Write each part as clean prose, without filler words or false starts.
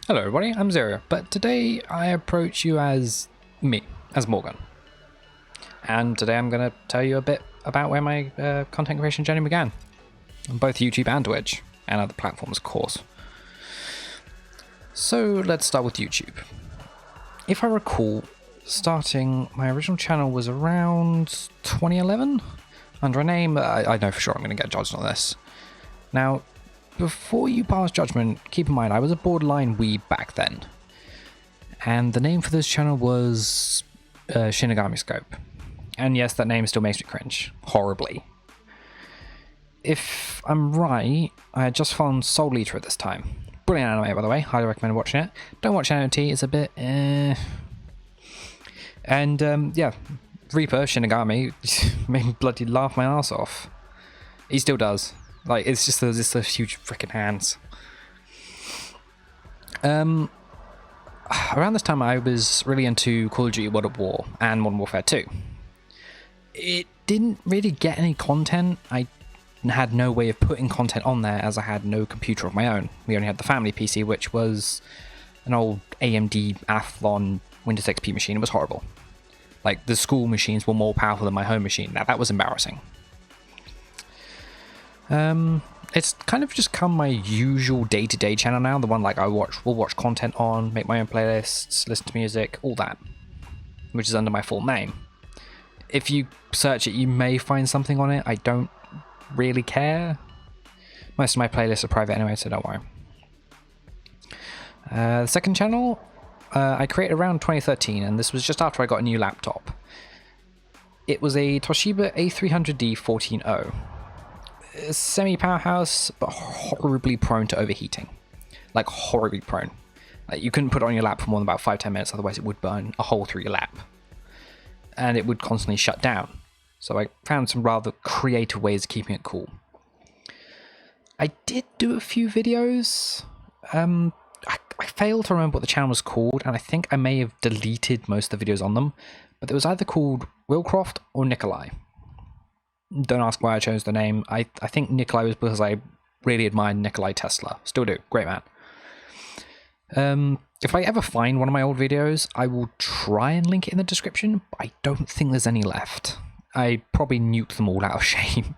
Hello everybody, I'm Zero, but today I approach you as me, as Morgan. And today I'm going to tell you a bit about where my content creation journey began, on both YouTube and Twitch, and other platforms of course. So let's start with YouTube. If I recall, starting my original channel was around 2011, under a name. I know for sure I'm going to get judged on this. Now, before you pass judgment, keep in mind I was a borderline weeb back then. And the name for this channel was Shinigami Scope. And yes, that name still makes me cringe. Horribly. If I'm right, I had just found Soul Eater at this time. Brilliant anime, by the way. Highly recommend watching it. Don't watch NOT, it's a bit And yeah, Reaper, Shinigami, made me bloody laugh my ass off. He still does. Like, it's just those huge freaking hands. Around this time I was really into Call of Duty World at War and Modern Warfare 2. It didn't really get any content. I had no way of putting content on there as I had no computer of my own. We only had the family PC, which was an old AMD Athlon Windows XP machine. It was horrible. Like, the school machines were more powerful than my home machine. Now, that was embarrassing. It's kind of just become my usual day-to-day channel now, the one like will watch content on, make my own playlists, listen to music, all that, which is under my full name. If you search it, you may find something on it. I don't really care. Most of my playlists are private anyway, so don't worry. The second channel I created around 2013, and this was just after I got a new laptop. It was a Toshiba A300D 14.0. Semi-powerhouse, but horribly prone to overheating. Like, horribly prone. Like, you couldn't put it on your lap for more than about 5-10 minutes, otherwise it would burn a hole through your lap. And it would constantly shut down. So I found some rather creative ways of keeping it cool. I did do a few videos. I failed to remember what the channel was called, and I think I may have deleted most of the videos on them. But it was either called Willcroft or Nikolai. Don't ask why I chose the name. I think Nikolai was because I really admired Nikolai Tesla. Still do. Great man. If I ever find one of my old videos, I will try and link it in the description, but I don't think there's any left. I probably nuked them all out of shame.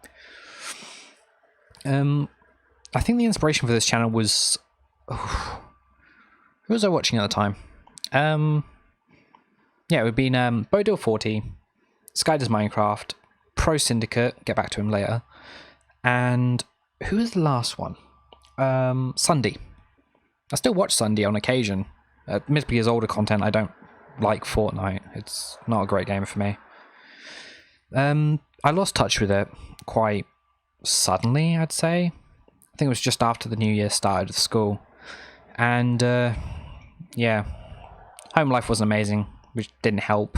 I think the inspiration for this channel was... who was I watching at the time? Yeah, it would be Bodil 40, Sky Does Minecraft, Pro Syndicate, get back to him later, and who was the last one? Sunday. I still watch Sunday on occasion. Admittedly, his older content, I don't like Fortnite. It's not a great game for me. I lost touch with it quite suddenly, I'd say. I think it was just after the new year started with school. And, yeah, home life wasn't amazing, which didn't help.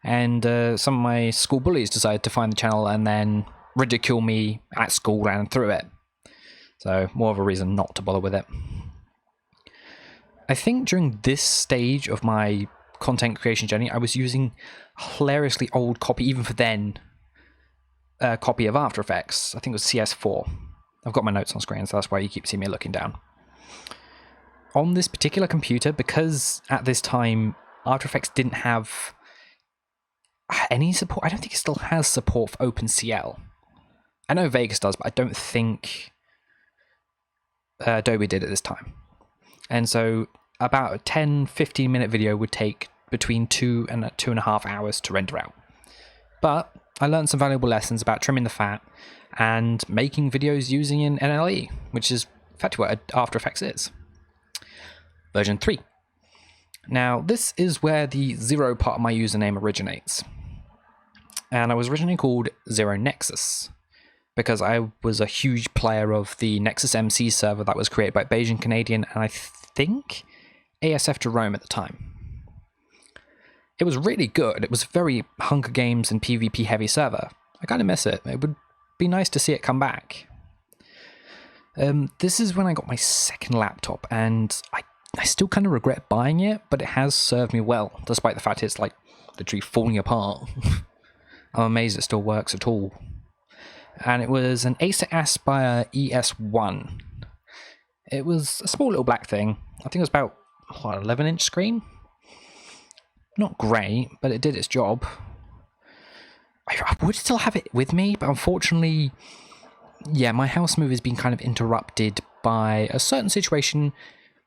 And some of my school bullies decided to find the channel and then ridicule me at school and through it. So, more of a reason not to bother with it. I think during this stage of my content creation journey, I was using a hilariously old copy, even for then, copy of After Effects. I think it was CS4. I've got my notes on screen, so that's why you keep seeing me looking down. On this particular computer, because at this time, After Effects didn't have any support. I don't think it still has support for OpenCL. I know Vegas does, but I don't think Adobe did at this time. And so about a 10-15 minute video would take between 2 and 2.5 hours to render out. But I learned some valuable lessons about trimming the fat and making videos using an NLE, which is effectively what After Effects is. Version 3. Now, this is where the Zero part of my username originates. And I was originally called Zero Nexus, because I was a huge player of the Nexus MC server that was created by Bayesian Canadian and I think ASF Jerome at the time. It was really good. It was a very Hunger Games and PvP heavy server. I kind of miss it. It would be nice to see it come back. This is when I got my second laptop, and I still kind of regret buying it, but it has served me well, despite the fact it's like literally falling apart. I'm amazed it still works at all. And it was an Acer Aspire ES1. It was a small little black thing. I think it was about, what, 11-inch screen? Not great, but it did its job. I would still have it with me, but unfortunately, yeah, my house move has been kind of interrupted by a certain situation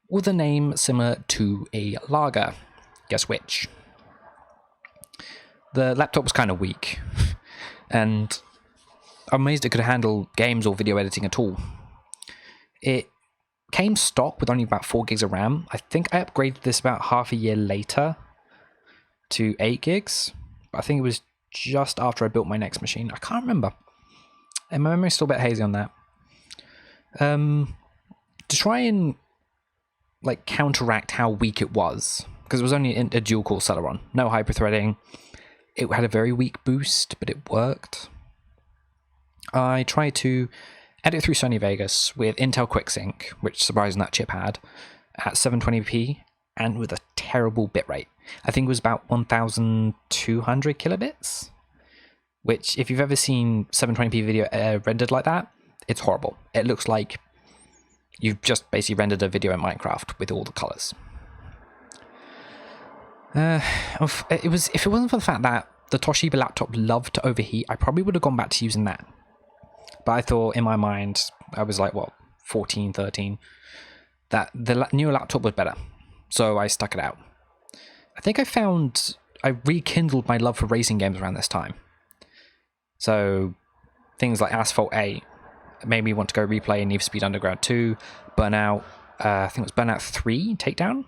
with a name similar to a lager. Guess which? The laptop was kind of weak, and I'm amazed it could handle games or video editing at all. It came stock with only about 4 gigs of RAM. I think I upgraded this about half a year later to 8 gigs. I think it was just after I built my next machine. I can't remember. And my memory's still a bit hazy on that. To try and like counteract how weak it was, because it was only a dual-core Celeron, no hyperthreading. It had a very weak boost, but it worked. I tried to edit through Sony Vegas with Intel QuickSync, which surprisingly that chip had, at 720p and with a terrible bitrate. I think it was about 1,200 kilobits, which if you've ever seen 720p video rendered like that, it's horrible. It looks like you've just basically rendered a video in Minecraft with all the colors. If it wasn't for the fact that the Toshiba laptop loved to overheat, I probably would have gone back to using that. But I thought in my mind, I was like, what, 14, 13, that the newer laptop was better. So I stuck it out. I think I rekindled my love for racing games around this time. So things like Asphalt 8 made me want to go replay Need for Speed Underground 2, Burnout, I think it was Burnout 3, Takedown,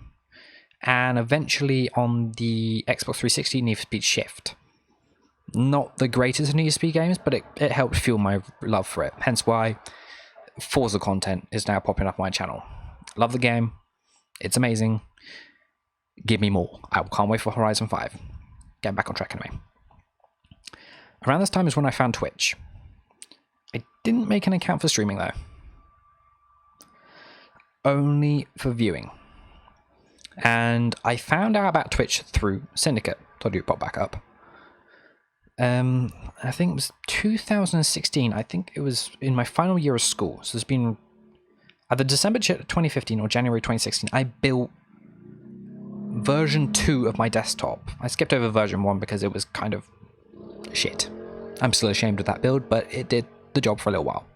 and eventually on the Xbox 360, Need for Speed Shift. Not the greatest of Need for Speed games, but it helped fuel my love for it. Hence why Forza content is now popping up on my channel. Love the game. It's amazing. Give me more. I can't wait for Horizon 5. Getting back on track anyway. Around this time is when I found Twitch. I didn't make an account for streaming though. Only for viewing. And I found out about Twitch through Syndicate. Told you it popped back up. I think it was 2016. I think it was in my final year of school. So it's been either December 2015 or January 2016. I built version 2 of my desktop. I skipped over version 1 because it was kind of shit. I'm still ashamed of that build, but it did the job for a little while.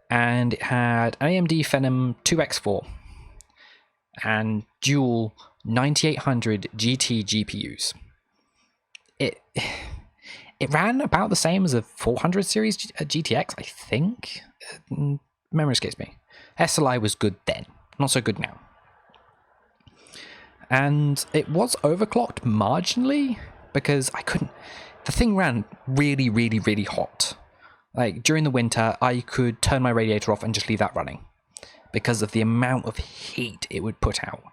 And it had an AMD Phenom 2X4 and dual 9800 GT GPUs. It ran about the same as a 400 series GTX, I think. Memory escapes me. SLI was good then, not so good now. And it was overclocked marginally because I couldn't. The thing ran really, really, really hot. Like during the winter, I could turn my radiator off and just leave that running because of the amount of heat it would put out.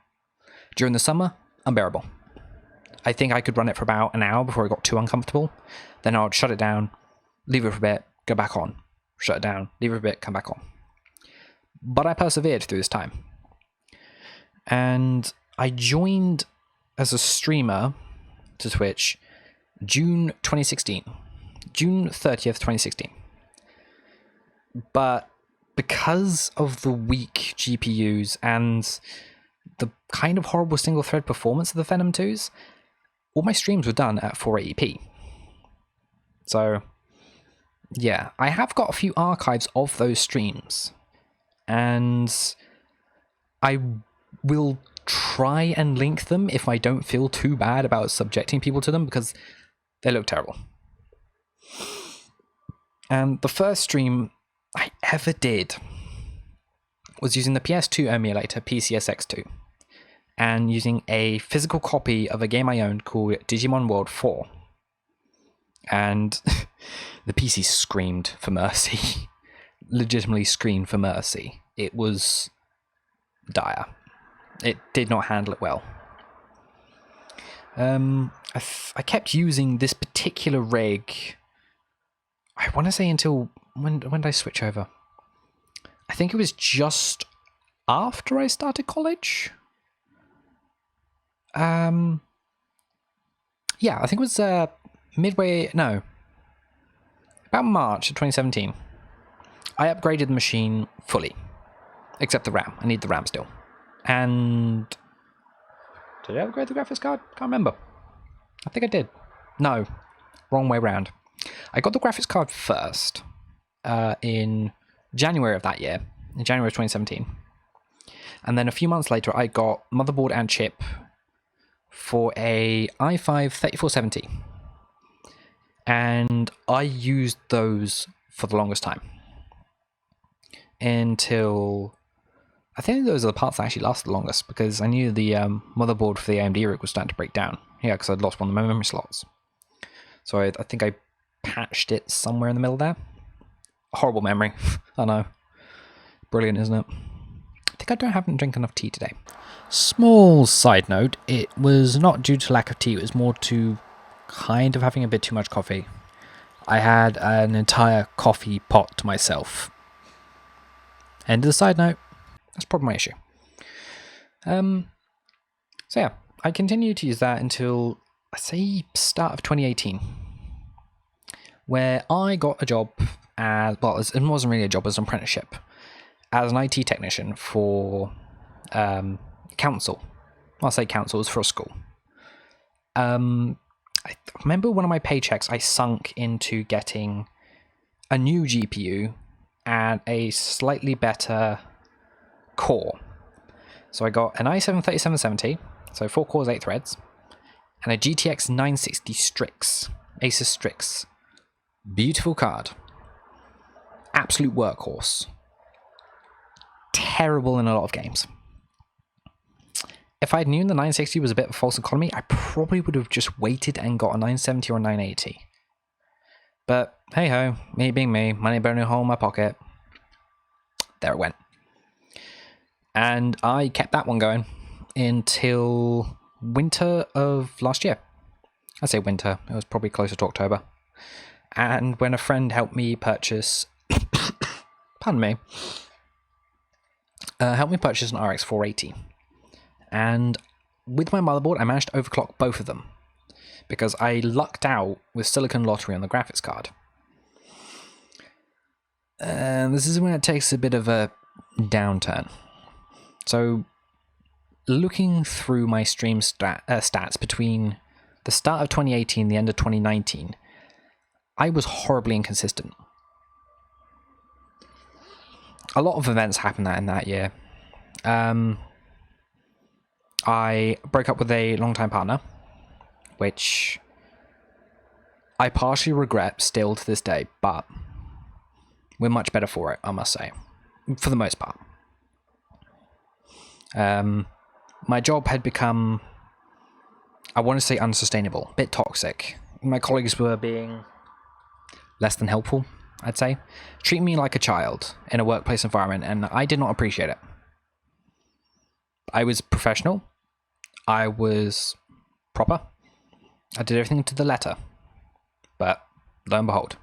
During the summer, unbearable. I think I could run it for about an hour before it got too uncomfortable. Then I would shut it down, leave it for a bit, go back on. Shut it down, leave it for a bit, come back on. But I persevered through this time. And I joined as a streamer to Twitch June 2016. June 30th, 2016. But because of the weak GPUs and the kind of horrible single-thread performance of the Phenom 2s, all my streams were done at 480p. So, yeah, I have got a few archives of those streams. And I will try and link them if I don't feel too bad about subjecting people to them, because they look terrible. And the first stream I ever did was using the PS2 emulator, PCSX2, and using a physical copy of a game I owned called Digimon World 4. And the PC screamed for mercy. Legitimately screamed for mercy. It was dire. It did not handle it well. I kept using this particular rig, I want to say until, when did I switch over? I think it was just after I started college. Yeah, I think it was about March of 2017. I upgraded the machine fully. Except the RAM. I need the RAM still. And did I upgrade the graphics card? Can't remember. I think I did. No, wrong way round. I got the graphics card first in January of that year, in January of 2017. And then a few months later, I got motherboard and chip for a i5 3470. And I used those for the longest time. Until... I think those are the parts that actually lasted the longest, because I knew the motherboard for the AMD rig was starting to break down. Yeah, because I'd lost one of my memory slots. So I think I patched it somewhere in the middle there. Horrible memory. I know. Brilliant, isn't it? I think I haven't drank enough tea today. Small side note, it was not due to lack of tea, it was more to kind of having a bit too much coffee. I had an entire coffee pot to myself. End of the side note. That's probably my issue. So yeah, I continued to use that until, I say, start of 2018. Where I got a job as, well, it wasn't really a job, it was an apprenticeship, as an IT technician for council. I'll say council, it was for a school. I remember one of my paychecks I sunk into getting a new GPU and a slightly better core. So I got an i7-3770, so 4 cores, 8 threads, and a GTX 960 Strix, Asus Strix. Beautiful card. Absolute workhorse. Terrible in a lot of games. If I'd known the 960 was a bit of a false economy, I probably would have just waited and got a 970 or 980. But hey ho, me being me, money burning a hole in my pocket. There it went. And I kept that one going until winter of last year. I say winter, it was probably closer to October. And when a friend helped me purchase, pardon me, helped me purchase an RX 480. And with my motherboard, I managed to overclock both of them because I lucked out with Silicon Lottery on the graphics card. And this is when it takes a bit of a downturn. So, looking through my stream stats between the start of 2018 and the end of 2019, I was horribly inconsistent. A lot of events happened in that year. I broke up with a long-time partner, which I partially regret still to this day, but we're much better for it, I must say, for the most part. My job had become, I want to say, unsustainable, a bit toxic. My colleagues were being less than helpful, I'd say. Treating me like a child in a workplace environment, and I did not appreciate it. I was professional. I was proper. I did everything to the letter. But, lo and behold,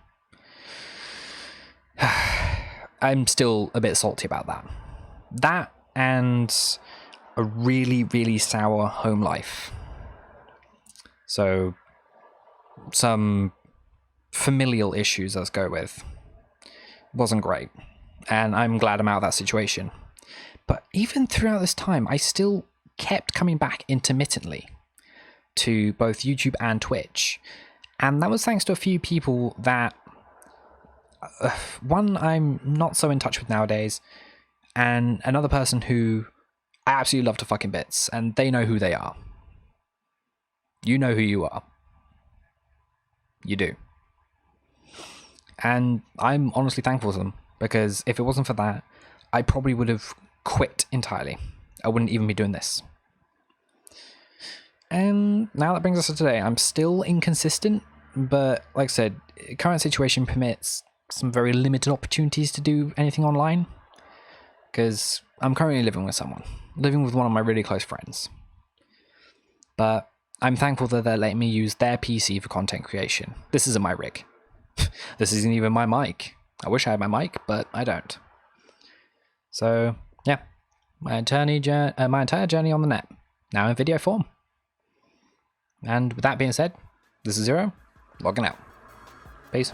I'm still a bit salty about that. That and a really, really sour home life. So, some familial issues, let's go with. Wasn't great. And I'm glad I'm out of that situation. But even throughout this time, I still kept coming back intermittently to both YouTube and Twitch. And that was thanks to a few people that, one I'm not so in touch with nowadays, and another person who I absolutely love to fucking bits, and they know who they are. You know who you are. You do. And I'm honestly thankful to them, because if it wasn't for that, I probably would have quit entirely. I wouldn't even be doing this. And now that brings us to today. I'm still inconsistent, but like I said, current situation permits some very limited opportunities to do anything online, because I'm currently living with someone, living with one of my really close friends. But I'm thankful that they're letting me use their PC for content creation. This isn't my rig. This isn't even my mic. I wish I had my mic, but I don't. So, yeah. My entire journey on the net, now in video form. And with that being said, this is Zero, logging out. Peace.